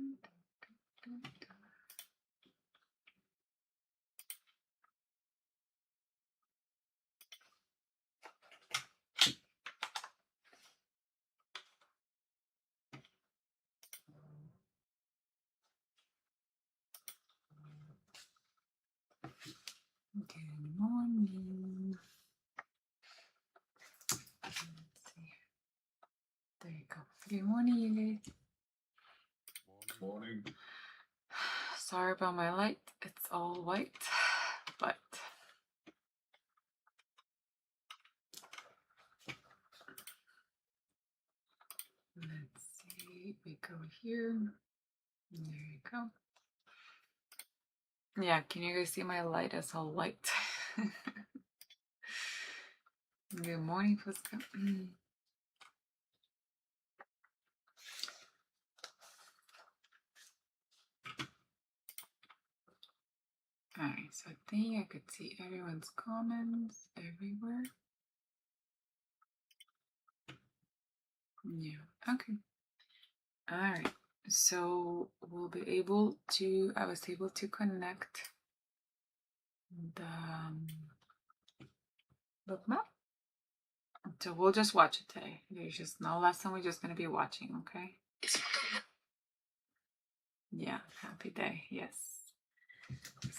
Good morning. Let's see. There you go. Good morning, you guys. Morning. Sorry about my light. It's all white, but let's see. We go here. There you go. Yeah, can you guys see my light is all white? Good morning, Fusco. Alright, so I think I could see everyone's comments everywhere. Yeah, okay. Alright, so we'll be able to, I was able to connect the bookmark. So we'll just watch it today. There's just no lesson, we're just going to be watching, okay? Yeah, happy day, yes.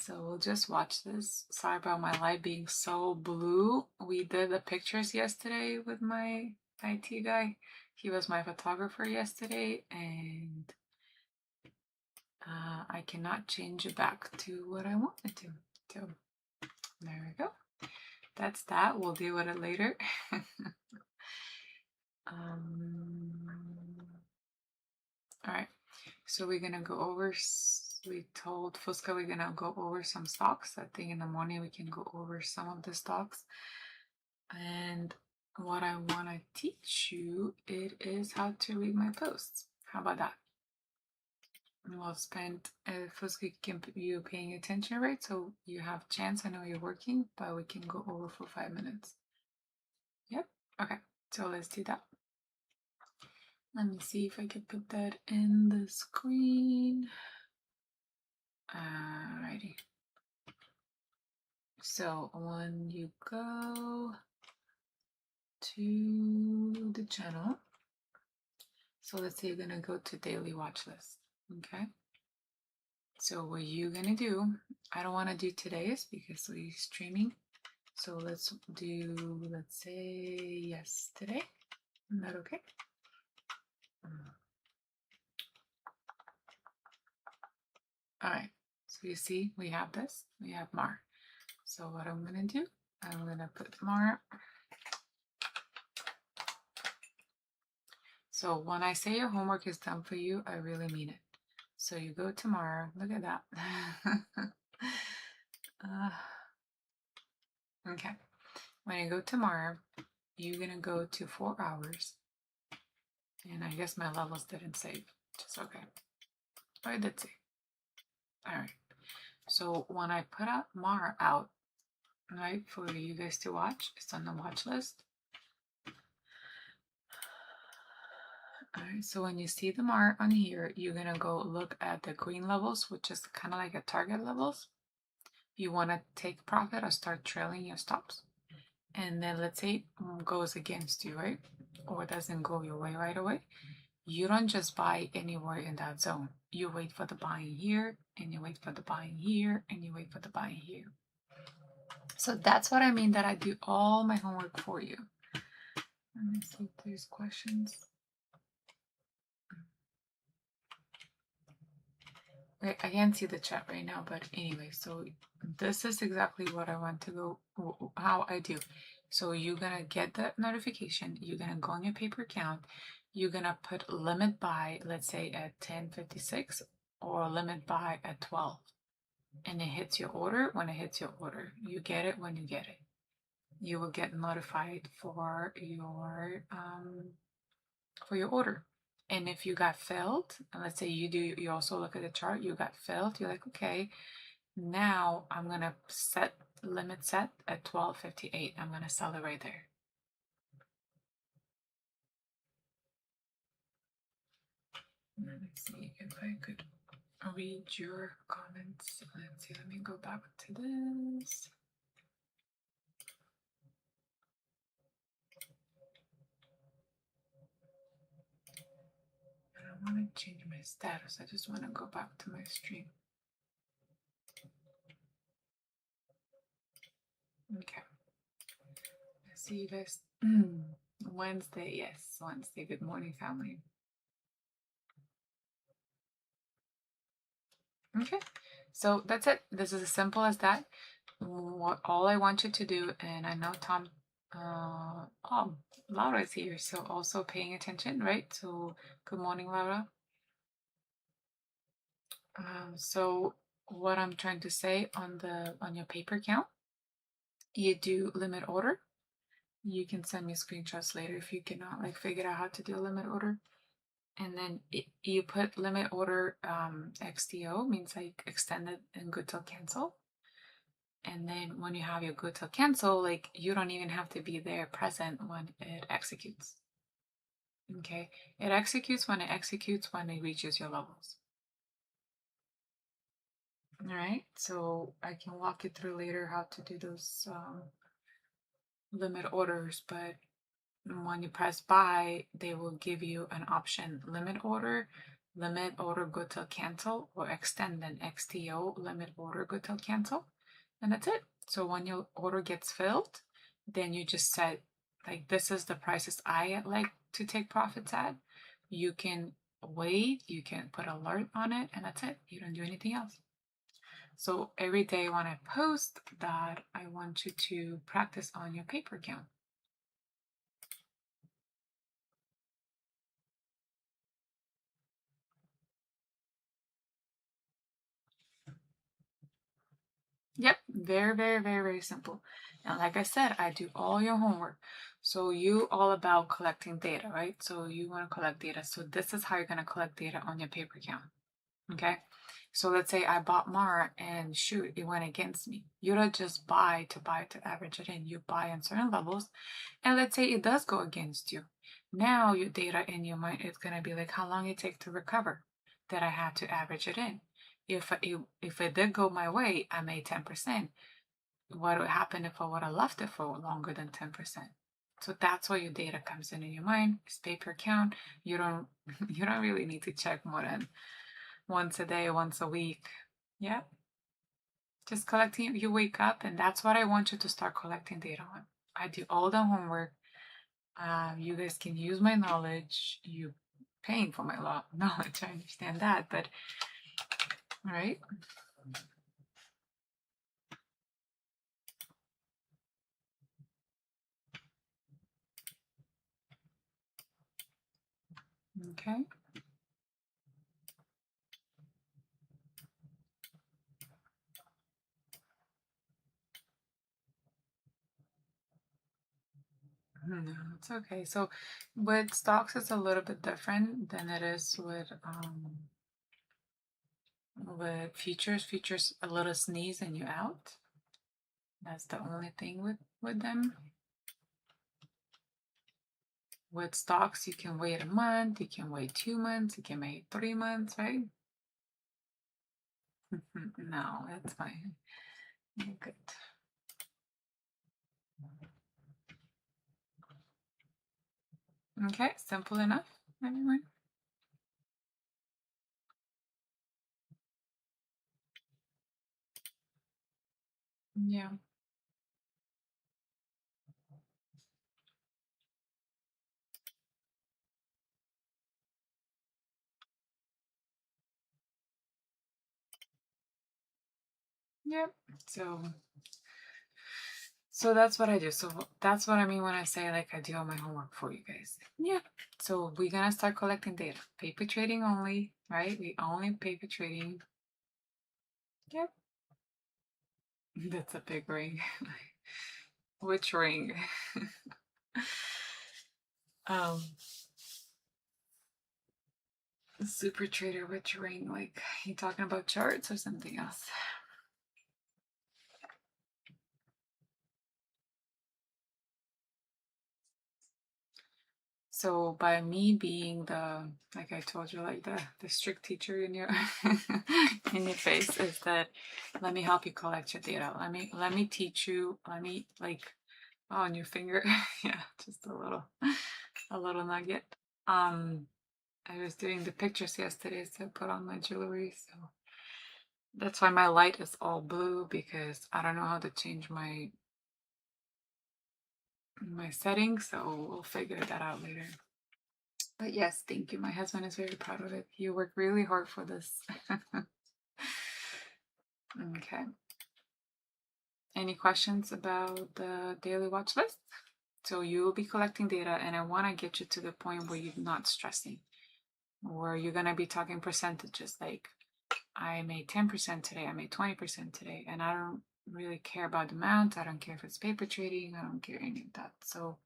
So we'll just watch this. Sorry about my light being so blue. We did the pictures yesterday with my IT guy. He was my photographer yesterday, and I cannot change it back to what I wanted to. So there we go. That's that. We'll deal with it later. All right. So we're gonna go over. We told Fusca we're gonna go over some stocks. I think in the morning we can go over some of the stocks. And what I want to teach you, it is how to read my posts. How about that? We'll spend Fusca can you paying attention, right? So you have chance. I know you're working, but we can go over for 5 minutes. Yep. Okay. So let's do that. Let me see if I can put that in the screen. Alrighty. So when you go to the channel, so let's say you're gonna go to daily watch list, okay? So what you're gonna do, I don't want to do today's because we're streaming. So let's do, let's say yes today. Is that okay? All right. So you see, we have this. We have Mar. So what I'm gonna do, I'm gonna put Mar. So when I say your homework is done for you, I really mean it. So you go tomorrow. Look at that. Okay. When you go tomorrow, you're gonna go to 4 hours. And I guess my levels didn't save. Just okay. But I did save. Alright. So when I put out Mar out, right, for you guys to watch, it's on the watch list. Alright, so when you see the Mar on here, you're gonna go look at the green levels, which is kind of like a target levels. You want to take profit or start trailing your stops. And then let's say it goes against you, right? Or doesn't go your way right away. You don't just buy anywhere in that zone. You wait for the buying here, and you wait for the buying here, and you wait for the buying here. So that's what I mean that I do all my homework for you. Let me see if there's questions. I can't see the chat right now, but anyway, so this is exactly what I want to go, how I do. So you're gonna get the notification, you're gonna go on your paper count, you're gonna put limit buy, let's say at 10:56, or limit buy at 12. And it hits your order when it hits your order. You get it when you get it. You will get notified for your order. And if you got filled, and let's say you also look at the chart, you got filled, you're like, okay, now I'm gonna set limit set at 12:58. I'm gonna sell it right there. Let me see if I could read your comments. Let's see, let me go back to this. I don't want to change my status. I just want to go back to my stream. Okay. I see you guys. Wednesday, yes, Wednesday. Good morning, family. Okay, so that's it. This is as simple as that. All I want you to do, and I know Tom, oh, Laura is here, so also paying attention, right? So good morning, Laura. So what I'm trying to say on your paper count, you do limit order. You can send me screenshots later if you cannot like figure out how to do a limit order. And then you put limit order XTO, means like extended and good till cancel. And then when you have your good till cancel, like you don't even have to be there present when it executes. Okay, it executes when it reaches your levels. All right, so I can walk you through later how to do those limit orders, but when you press buy, they will give you an option: limit order good till cancel, or extend an XTO, limit order good till cancel. And that's it. So when your order gets filled, then you just set, like, this is the prices I like to take profits at. You can wait, you can put alert on it, and that's it. You don't do anything else. So every day when I post that, I want you to practice on your paper count. Yep, very, very, very, very simple. And like I said, I do all your homework. So you all about collecting data, right? So you want to collect data. So this is how you're going to collect data on your paper count. Okay. So let's say I bought Mara and shoot, it went against me. You don't just buy to average it in. You buy on certain levels. And let's say it does go against you. Now your data in your mind is going to be like how long it takes to recover that I had to average it in. If it did go my way, I made 10%. What would happen if I would have left it for longer than 10%? So that's where your data comes in your mind. It's paper count. You don't really need to check more than once a day, once a week. Yeah. Just collecting. You wake up, and that's what I want you to start collecting data on. I do all the homework. You guys can use my knowledge. You paying for my knowledge. I understand that, but all right. Okay. No, it's okay. So with stocks, it's a little bit different than it is with futures. Futures, a little sneeze and you out. That's the only thing with them. With stocks, you can wait a month, you can wait 2 months, you can wait 3 months, right? No, that's fine. Good. Okay, simple enough, everyone. Yeah. Yep. So that's what I do. So that's what I mean when I say like I do all my homework for you guys. Yeah. So we're gonna start collecting data. Paper trading only, right? We only paper trading. Yep. That's a big ring. Which ring? um Super trader, which ring? Like you talking about charts or something else? So by me being the, like I told you, like the strict teacher in your in your face, is that let me help you collect your data. Let me teach you. Let me like on your finger. Yeah, just a little nugget. I was doing the pictures yesterday, so I put on my jewelry. So that's why my light is all blue, because I don't know how to change my settings. So we'll figure that out later. But yes, thank you. My husband is very proud of it. You worked really hard for this. Okay. Any questions about the daily watch list? So you will be collecting data, and I want to get you to the point where you're not stressing, where you're going to be talking percentages like, I made 10% today, I made 20% today, and I don't really care about the amount. I don't care if it's paper trading. I don't care any of that. So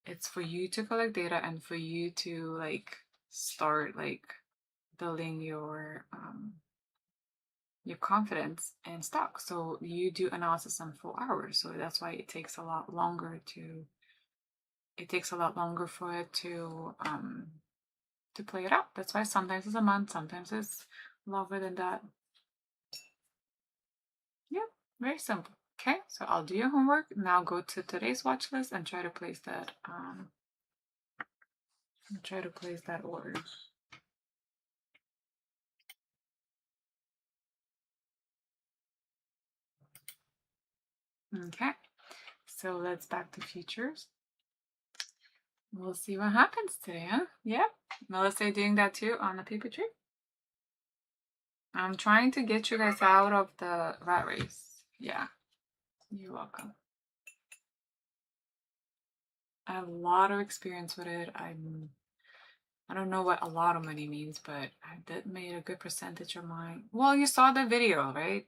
it's for you to collect data and for you to like start like building your confidence in stock. So you do analysis in 4 hours. So that's why it takes a lot longer for it to play it out. That's why sometimes it's a month, sometimes it's longer than that. Yeah, very simple. Okay, so I'll do your homework. Now go to today's watch list and try to place that order. Okay, so let's back to futures. We'll see what happens today, huh? Yeah, Melissa doing that too on the paper tree. I'm trying to get you guys out of the rat race. Yeah, you're welcome. I have a lot of experience with it. I don't know what a lot of money means, but I did made a good percentage of mine. Well, you saw the video, right?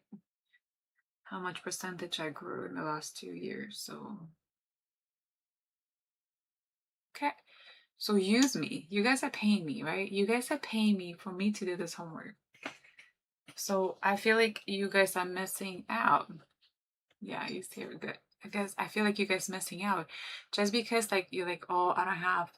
How much percentage I grew in the last 2 years. So, okay. So use me. You guys are paying me, right? You guys are paying me for me to do this homework. So I feel like you guys are missing out. Yeah, you see it good. I feel like you guys missing out just because like you're like, oh, I don't have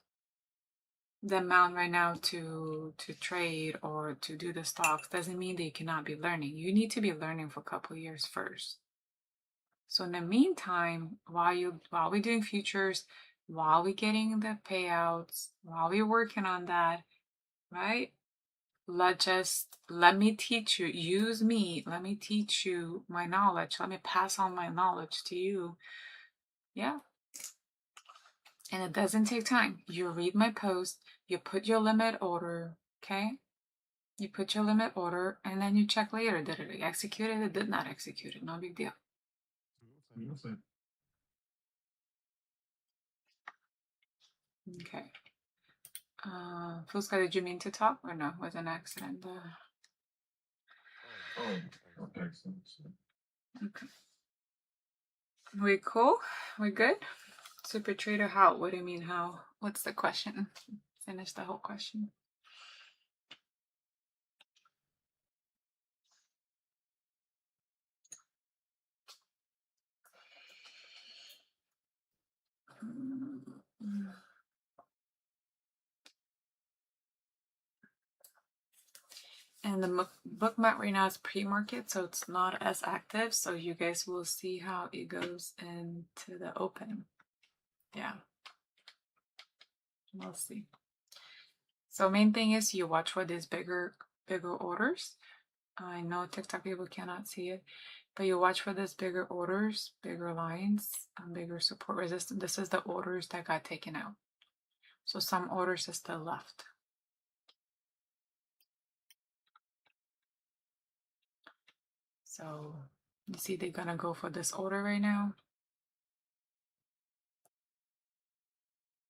the amount right now to trade or to do the stocks doesn't mean that you cannot be learning. You need to be learning for a couple of years first. So in the meantime, while we're doing futures, while we're getting the payouts, while we're working on that, right? Let me teach you, use me, let me teach you my knowledge, let me pass on my knowledge to you. Yeah. And it doesn't take time. You read my post, you put your limit order, okay? You put your limit order and then you check later. Did it execute it? It did not execute it. No big deal. Okay. Fusca, did you mean to talk or no? Was an accident? Okay. We cool? We good? Super trader, how? What do you mean how? What's the question? Finish the whole question. And the bookmap right now is pre-market, so it's not as active. So you guys will see how it goes into the open. Yeah. We'll see. So main thing is you watch for these bigger orders. I know TikTok people cannot see it, but you watch for these bigger orders, bigger lines, and bigger support resistance. This is the orders that got taken out. So some orders are still left. So you see they're gonna go for this order right now.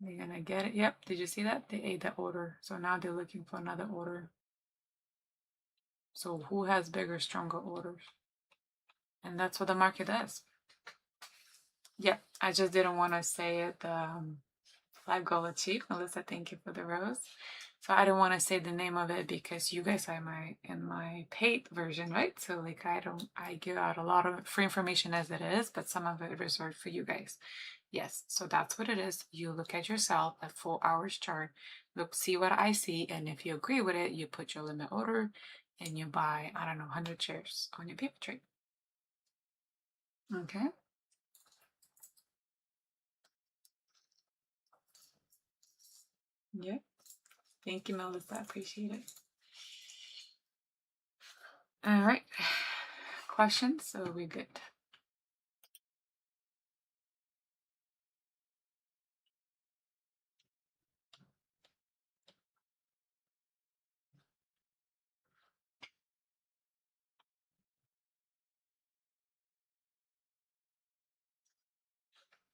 They're gonna get it. Yep, did you see that? They ate the order. So now they're looking for another order. So who has bigger, stronger orders? And that's what the market does. Yeah, I just didn't want to say it Life goal achieved. Melissa, thank you for the rose. So I don't want to say the name of it because you guys are in my paid version, right? So like I give out a lot of free information as it is, but some of it reserved for you guys. Yes, so that's what it is. You look at yourself, a 4 hours chart, look, see what I see, and if you agree with it, you put your limit order and you buy, I don't know, 100 shares on your paper trade. Okay. Yeah. Thank you, Melissa. I appreciate it. All right. Questions? So we're good.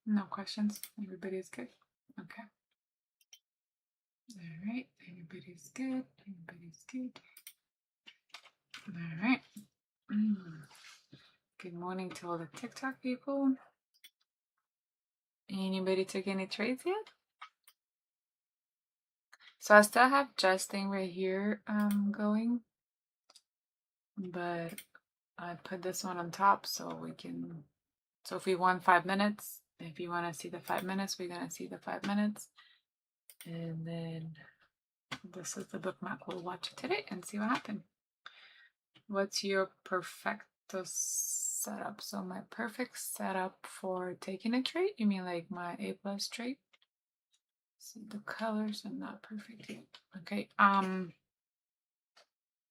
No questions? Everybody's good? Okay. All right. Everybody's good. Everybody's good. All right. Good morning to all the TikTok people. Anybody took any trades yet? So I still have Justin right here going, but I put this one on top so we can, so if we want 5 minutes, if you want to see the 5 minutes, we're going to see the 5 minutes. And then this is the bookmark. We'll watch it today and see what happened. What's your perfecto setup? So my perfect setup for taking a trade, you mean like my A+ trade? See, the colors are not perfect yet. Okay.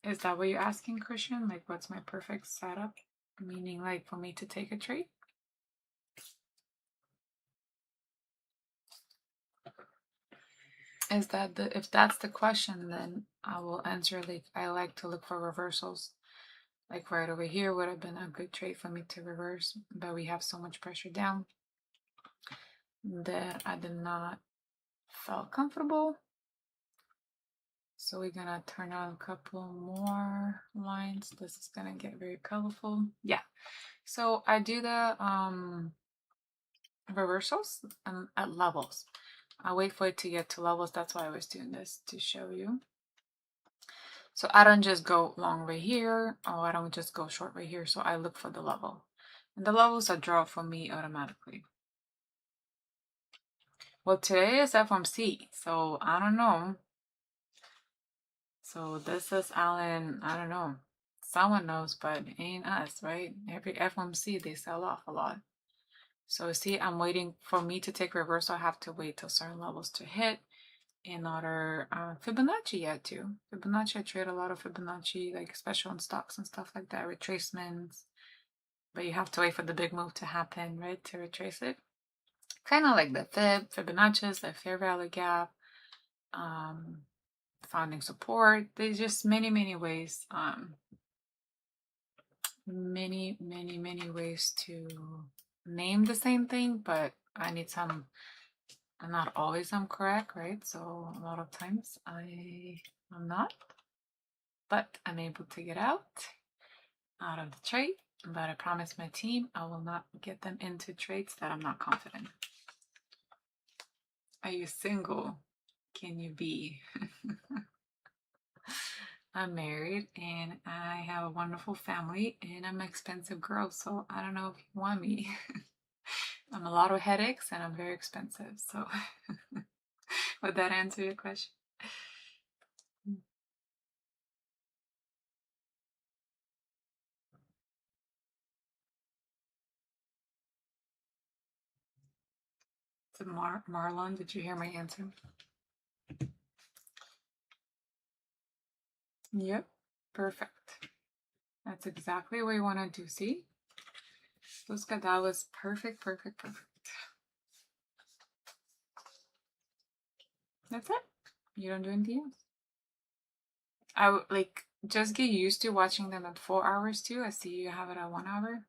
Is that what you're asking, Christian? Like, what's my perfect setup? Meaning, like, for me to take a trade? Is that if that's the question, then I will answer like I like to look for reversals. Like right over here would have been a good trade for me to reverse, but we have so much pressure down that I did not feel comfortable. So we're gonna turn on a couple more lines. This is gonna get very colorful. Yeah. So I do the reversals at levels. I wait for it to get to levels. That's why I was doing this, to show you. So I don't just go long right here, or I don't just go short right here. So I look for the level. And the levels are drawn for me automatically. Well, today is FOMC, so I don't know. So this is Alan, I don't know. Someone knows, but it ain't us, right? Every FOMC, they sell off a lot. So see, I'm waiting for me to take reversal. I have to wait till certain levels to hit in order. Fibonacci yet too. Fibonacci, I trade a lot of Fibonacci, like especially on stocks and stuff like that, retracements. But you have to wait for the big move to happen, right, to retrace it. Kind of like the Fibonacci's, the fair value gap, founding support. There's just many ways, many ways to name the same thing, but I need some, and not always I'm correct, right? So a lot of times I'm not, but I'm able to get out of the trade. But I promise my team I will not get them into trades that I'm not confident. Are you single? Can you be? I'm married and I have a wonderful family and I'm an expensive girl, so I don't know if you want me. I'm a lot of headaches and I'm very expensive, so would that answer your question? So Marlon, did you hear my answer? Yep, perfect. That's exactly what you want to do. See? Luska, that was perfect. That's it. You don't do anything else. I would like just get used to watching them at 4 hours too. I see you have it at 1 hour.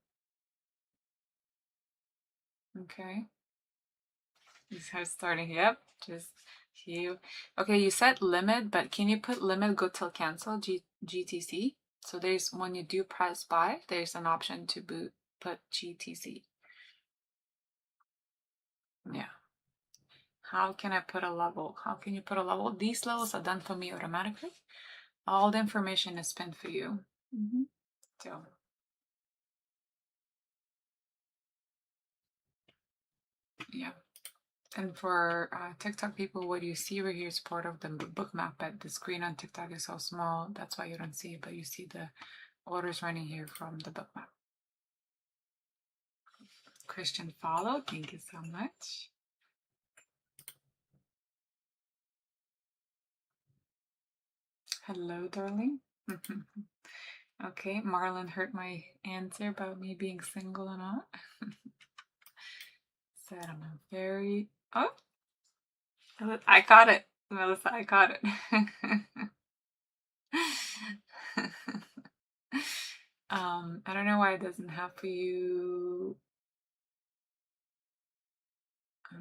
Okay. This is starting. Yep. Just you. Okay, you set limit, but can you put limit go till cancel GTC? So there's when you do press buy, there's an option to put GTC. Yeah. How can I put a level? How can you put a level? These levels are done for me automatically. All the information is pinned for you. So, yeah. And for TikTok people, what you see right here is part of the book map, but the screen on TikTok is so small. That's why you don't see it, but you see the orders running here from the book map. Christian follow, thank you so much. Hello, darling. Okay, Marlon heard my answer about me being single or not. Said I'm a very... Oh, I caught it. Melissa, I caught it. I don't know why it doesn't have for you.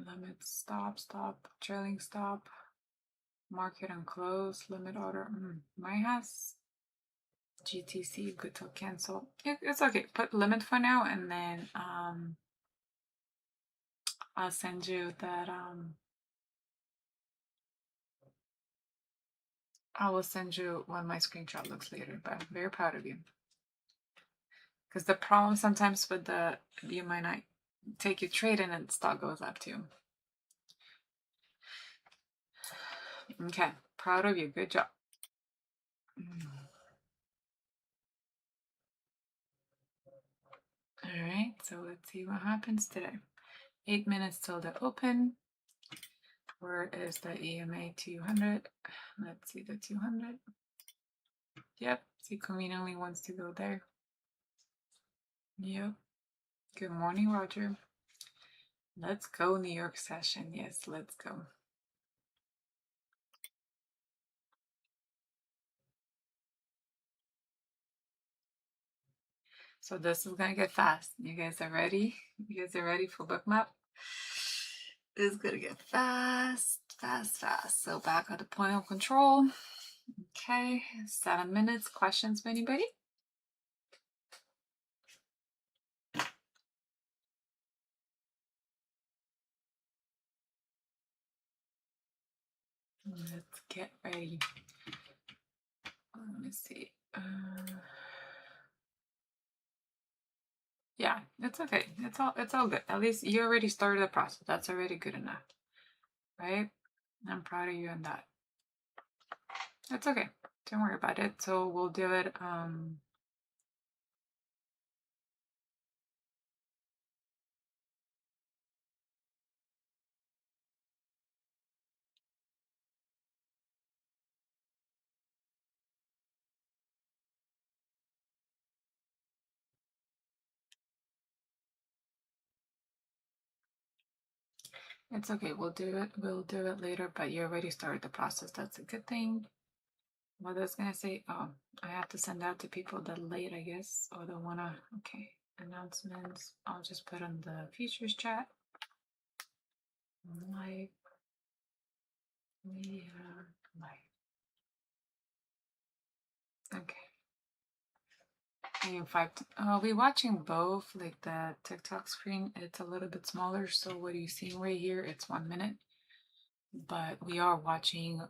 Limit, stop, trailing stop, market and close, limit order. Mine has GTC, good to cancel. It's okay. Put limit for now, and then I'll send you that. I will send you what my screenshot looks later. But I'm very proud of you. Because the problem sometimes with you might not take your trade and then stock goes up too. Okay, proud of you. Good job. All right, so let's see what happens today. 8 minutes till the open. Where is the EMA 200? Let's see the 200. Yep, he conveniently wants to go there. Yep. Good morning, Roger. Let's go, New York session. Yes, let's go. So this is gonna get fast. You guys are ready? You guys are ready for book map? This is gonna get fast, fast, fast. So back at the point of control. Okay, 7 minutes. Questions for anybody? Let's get ready. Let me see. Yeah, it's okay. It's all good. At least you already started the process. That's already good enough. Right? I'm proud of you on that. It's okay. Don't worry about it. So we'll do it it's okay. We'll do it later, but you already started the process. That's a good thing. What I was gonna say, oh, I have to send out to people that late, I guess, or the wanna okay. Announcements. I'll just put on the features chat. Live media live. Okay. And we're watching both, like the TikTok screen, it's a little bit smaller. So what are you seeing right here? It's 1 minute. But we're watching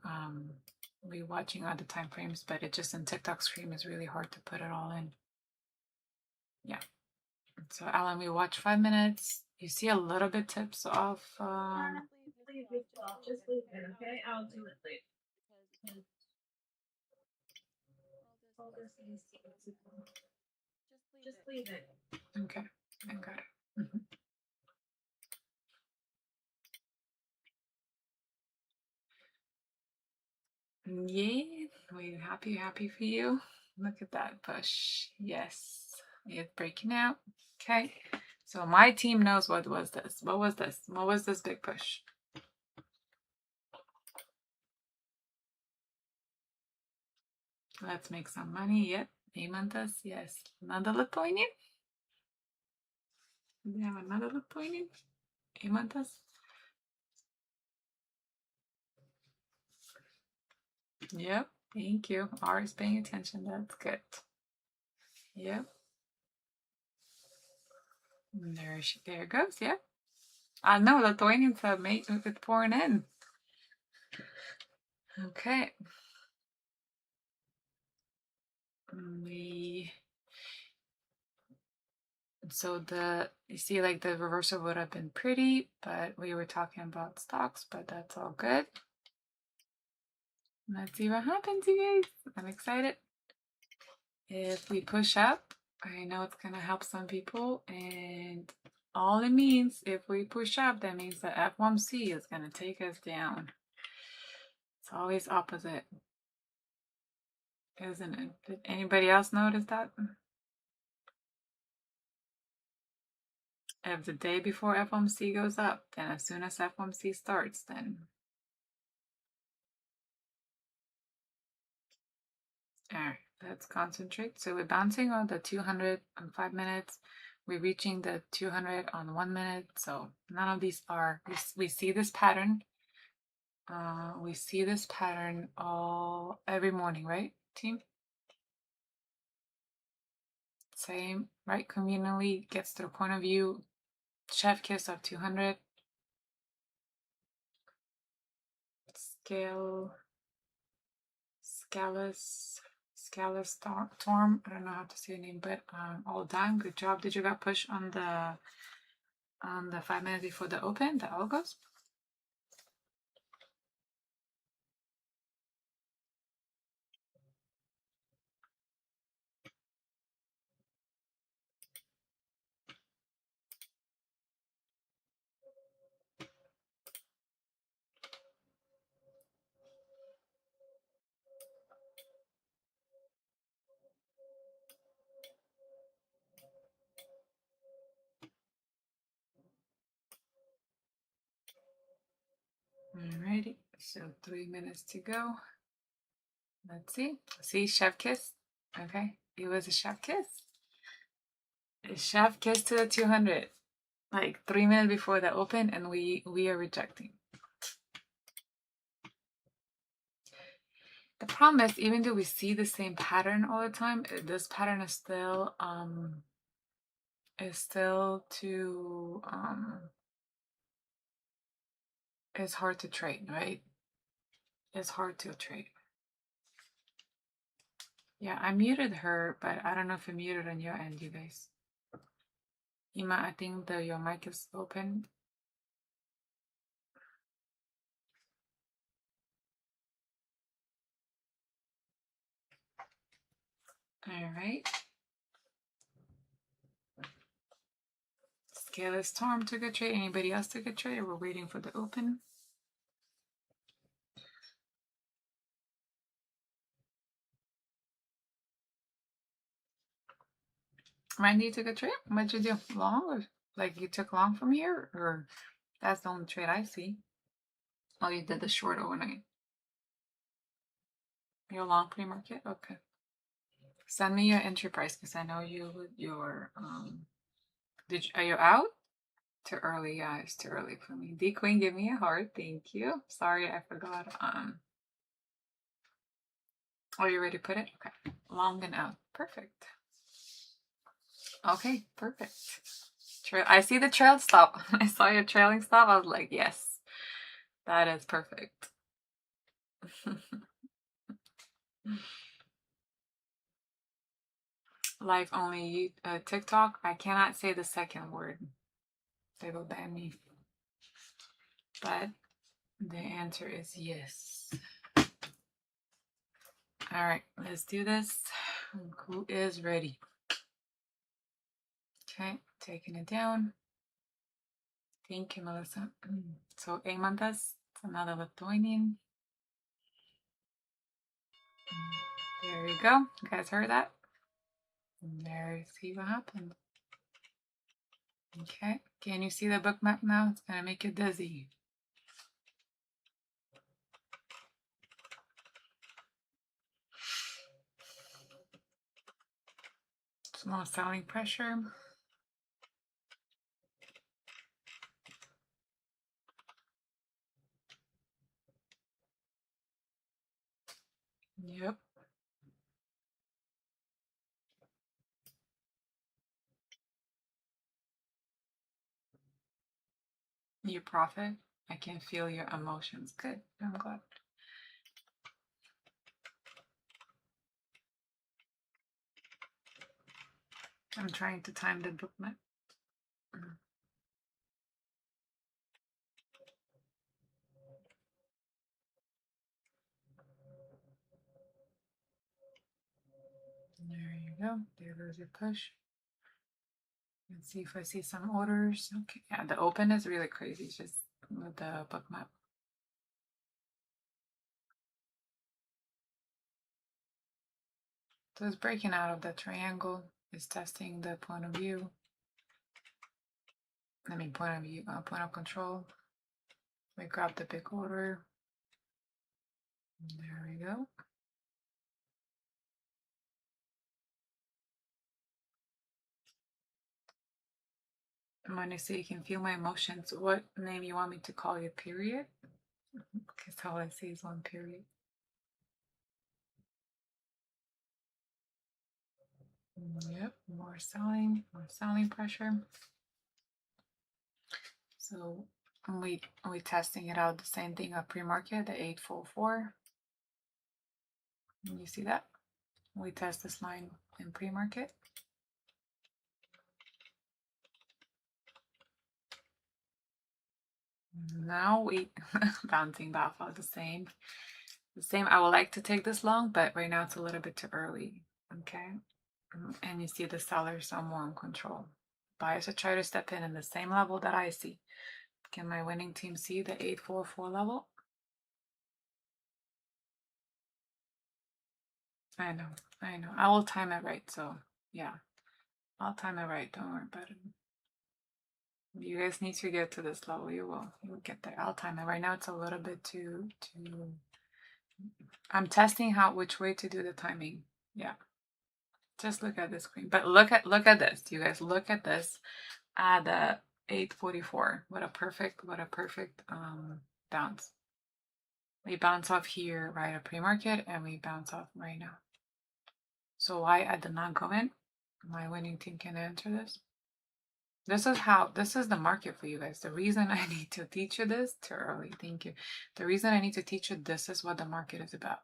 other time frames, but it just in TikTok screen is really hard to put it all in. Yeah. So Alan, we watch 5 minutes. You see a little bit tips of Just leave it, okay? I'll do it later. Just leave it. Okay, I got it. Yeah, we're happy for you. Look at that push. Yes, it's breaking out. Okay, so my team knows what was this. What was this? What was this big push? Let's make some money. Yep, Imantas. Yes, another Lithuanian. We have another Lithuanian. Imantas. Yep, thank you. Ari's paying attention. That's good. Yep. There it goes. Yep. I know Lithuanians have made it pouring in. Okay. So you see, like, the reversal would have been pretty, but we were talking about stocks, but that's all good. Let's see what happens, you guys. I'm excited. If we push up, I know it's gonna help some people, and all it means, if we push up, that means the FOMC is gonna take us down. It's always opposite, isn't it? Did anybody else notice that? If the day before FOMC goes up, then as soon as FOMC starts, then all right, let's concentrate. So we're bouncing on the 200 on 5 minutes. We're reaching the 200 on 1 minute. So none of these are, we see this pattern. We see this pattern every morning, right, team? Same, right? Conveniently gets to the point of view. Chef kiss of 200. Scalus Storm. I don't know how to say your name, but all done. Good job. Did you got push on the 5 minutes before the open? That all goes. Alrighty, so 3 minutes to go. Let's see. See, chef kiss. Okay, it was a chef kiss. A chef kiss to the 200. Like 3 minutes before the open, and we are rejecting. The problem is, even though we see the same pattern all the time, this pattern is still it's hard to trade, right? It's hard to trade. Yeah, I muted her, but I don't know if you muted on your end, you guys. Ima, I think your mic is open. All right. Scaleless Storm took a trade. Anybody else took a trade? Or we're waiting for the open. Randy, you took a trade? What'd you do? Long? Or like you took long from here? Or that's the only trade I see. Oh, you did the short overnight. You're long pre-market? Okay. Send me your entry price because I know you with your are you out? Too early, yeah, it's too early for me. D Queen, give me a heart, thank you. Sorry, I forgot. Oh, you ready to put it? Okay. Long and out. Perfect. Okay, perfect. I see the trail stop. I saw your trailing stop. I was like, yes, that is perfect. Live only TikTok. I cannot say the second word. They will ban me. But the answer is yes. All right, let's do this. Who is ready? Okay, taking it down. Thank you, Melissa. So Eimantas, it's another Lithuanian. There you go. You guys heard that? There, see what happened. Okay, can you see the book map now? It's gonna make you dizzy. Small selling pressure. Yep. You profit. I can feel your emotions. Good. I'm glad. I'm trying to time the bookmark. There you go. There goes your push. Let's see if I see some orders. Okay. Yeah, the open is really crazy. It's just with the bookmap. So it's breaking out of the triangle. It's testing the point of view. I mean, point of view, point of control. We grab the big order. There we go. I'm gonna say you can feel my emotions. What name you want me to call you? Period? Because all I see is one period. Yep, more selling pressure. So we testing it out. The same thing at pre-market, the 844. You see that? We test this line in pre-market. Now we bouncing back off the same. I would like to take this long, but right now it's a little bit too early. Okay. And you see the sellers are more in control. Buyers are trying to step in the same level that I see. Can my winning team see the 844 level? I know. I will time it right. So yeah, I'll time it right. Don't worry about it. You guys need to get to this level. You will get there. I'll time it. Right now it's a little bit too. I'm testing which way to do the timing. Yeah. Just look at the screen. But look at this. You guys look at this. The 844. What a perfect bounce. We bounce off here right at pre-market and we bounce off right now. So why I did not go in? My winning team can answer this. This is the market for you guys. The reason I need to teach you this too early. Thank you. The reason I need to teach you this is what the market is about.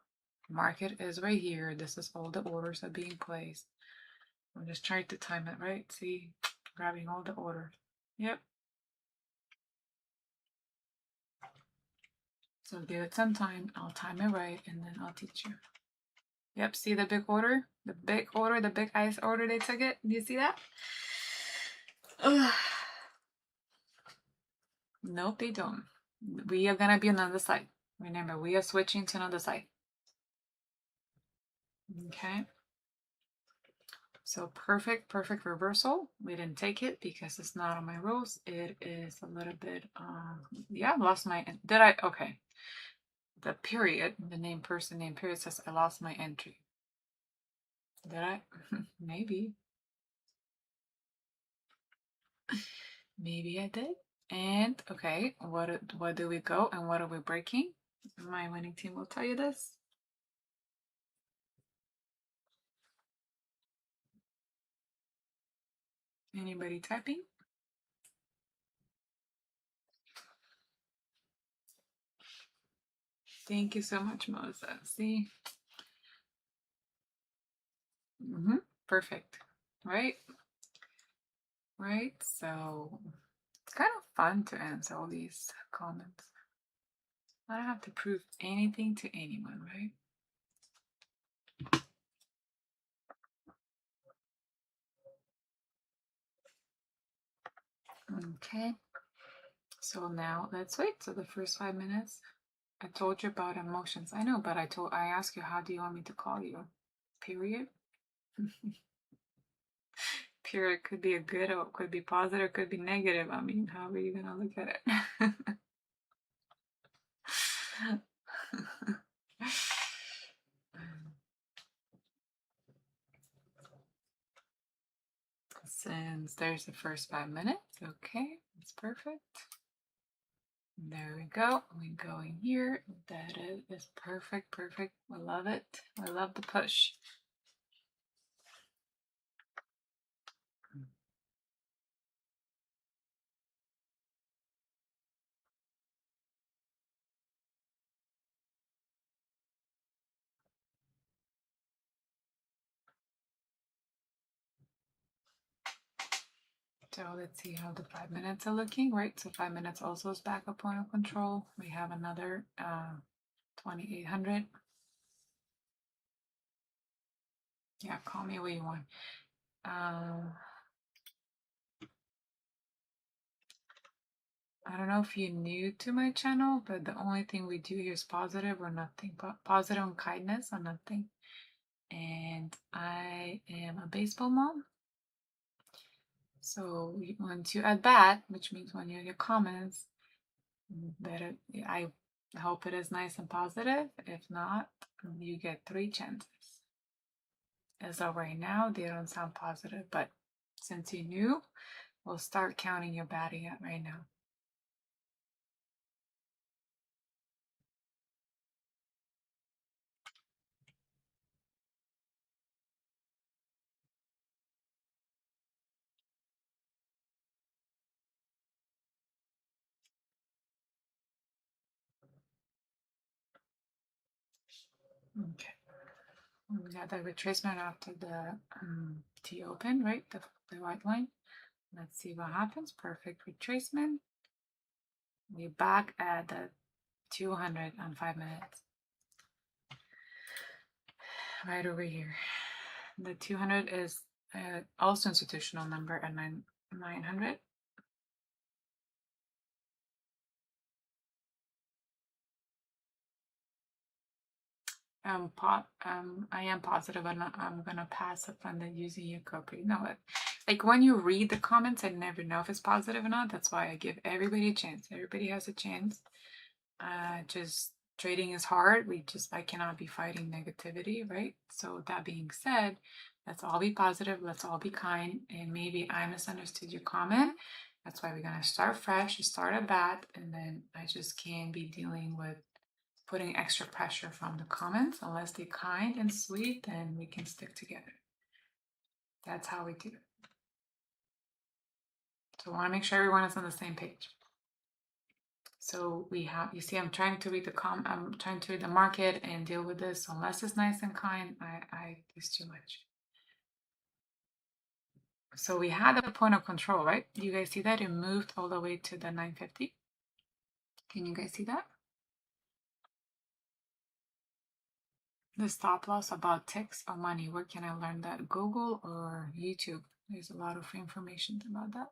Market is right here. This is all the orders are being placed. I'm just trying to time it right. See, grabbing all the orders. Yep. So give it some time. I'll time it right and then I'll teach you. Yep, see the big order? The big ice order they took it? Do you see that? Ugh. Nope, they don't. We are gonna be on the other side. Remember, we are switching to another side. Okay. So perfect reversal. We didn't take it because it's not on my rules. It is a little bit, yeah, lost my, okay. The period, the name period says I lost my entry. Did I? Maybe. Maybe I did. And okay, what do we go and what are we breaking? My winning team will tell you this. Anybody typing? Thank you so much, Melissa. See? Perfect. Right? Right? So it's kind of fun to answer all these comments. I don't have to prove anything to anyone, right? Okay. So now let's wait. So the first 5 minutes, I told you about emotions. I know, but I asked you, how do you want me to call you? Period. Period could be a good or could be positive, could be negative. I mean, how are you gonna look at it? Since there's the first 5 minutes, okay, that's perfect. There we go. We go in here. That is perfect. I love it. I love the push. So let's see how the 5 minutes are looking, right? So 5 minutes also is back up point of control. We have another 2800. Yeah, call me what you want. I don't know if you're new to my channel, but the only thing we do here is positive or nothing. Positive and kindness or nothing. And I am a baseball mom. So once you add that, which means when you get comments, better, I hope it is nice and positive. If not, you get 3 chances. As of right now, they don't sound positive, but since you knew, we'll start counting your batting at right now. Okay. We got the retracement after the T open, right? The white line. Let's see what happens. Perfect retracement. We're back at the 200 on 5 minutes. Right over here. The 200 is also institutional number at 900. I am positive I'm gonna pass up on the using your copy. You know what? Like when you read the comments, I never know if it's positive or not. That's why I give everybody a chance. Everybody has a chance. Just trading is hard. I cannot be fighting negativity, right? So that being said, let's all be positive. Let's all be kind. And maybe I misunderstood your comment. That's why we're gonna start fresh, start at bat, and then I just can't be dealing with putting extra pressure from the comments. Unless they're kind and sweet, then we can stick together. That's how we do it. So I want to make sure everyone is on the same page. So we have, you see, I'm trying to read the market and deal with this. So unless it's nice and kind, it's too much. So we had a point of control, right? You guys see that? It moved all the way to the 950. Can you guys see that? The stop loss about ticks of money. Where can I learn that? Google or YouTube? There's a lot of information about that.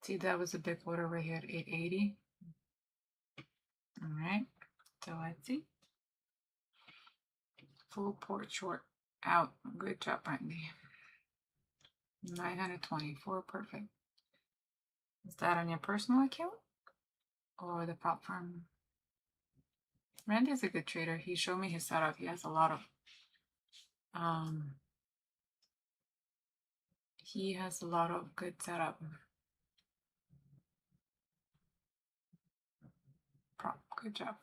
See, that was a big order right here at 880. All right, so let's see. Full port short out. Good job, Brandy. 924, perfect. Is that on your personal account or the prop firm? Randy is a good trader. He showed me his setup. He has a lot of good setup. Prop, good job.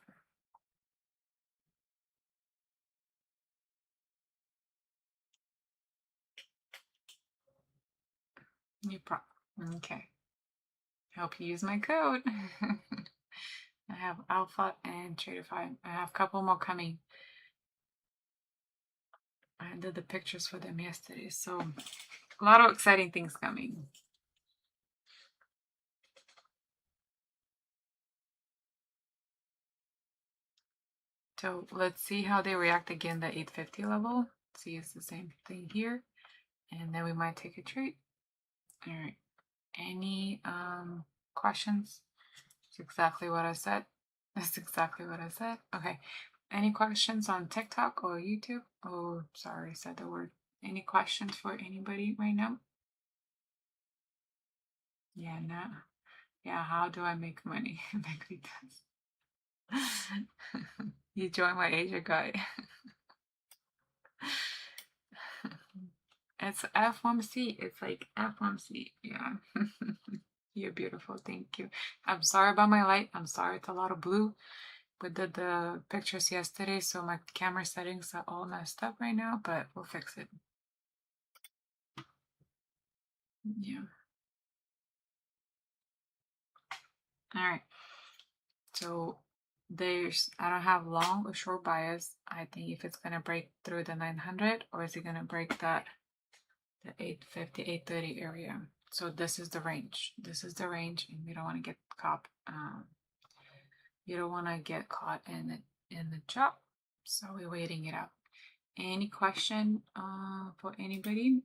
New prop. Okay. Hope you use my code. I have Alpha and Traderify. I have a couple more coming. I did the pictures for them yesterday, so a lot of exciting things coming. So let's see how they react again, the 850 level. See, it's the same thing here. And then we might take a trade. All right. Any questions? That's exactly what I said. That's exactly what I said. Okay. Any questions on TikTok or YouTube? Oh, sorry, I said the word. Any questions for anybody right now? Yeah, no. Yeah, how do I make money? You join my Asia guy. It's F1C. It's like F1C. Yeah. You're beautiful. Thank you. I'm sorry about my light. I'm sorry it's a lot of blue. We did the pictures yesterday, so my camera settings are all messed up right now, but we'll fix it. Yeah. All right. So I don't have long or short bias. I think if it's gonna break through the 900, or is it gonna break the 850, 830 area. So this is the range. This is the range, and we don't want to get caught. You don't want to get caught in the chop. So we're waiting it out. Any question for anybody?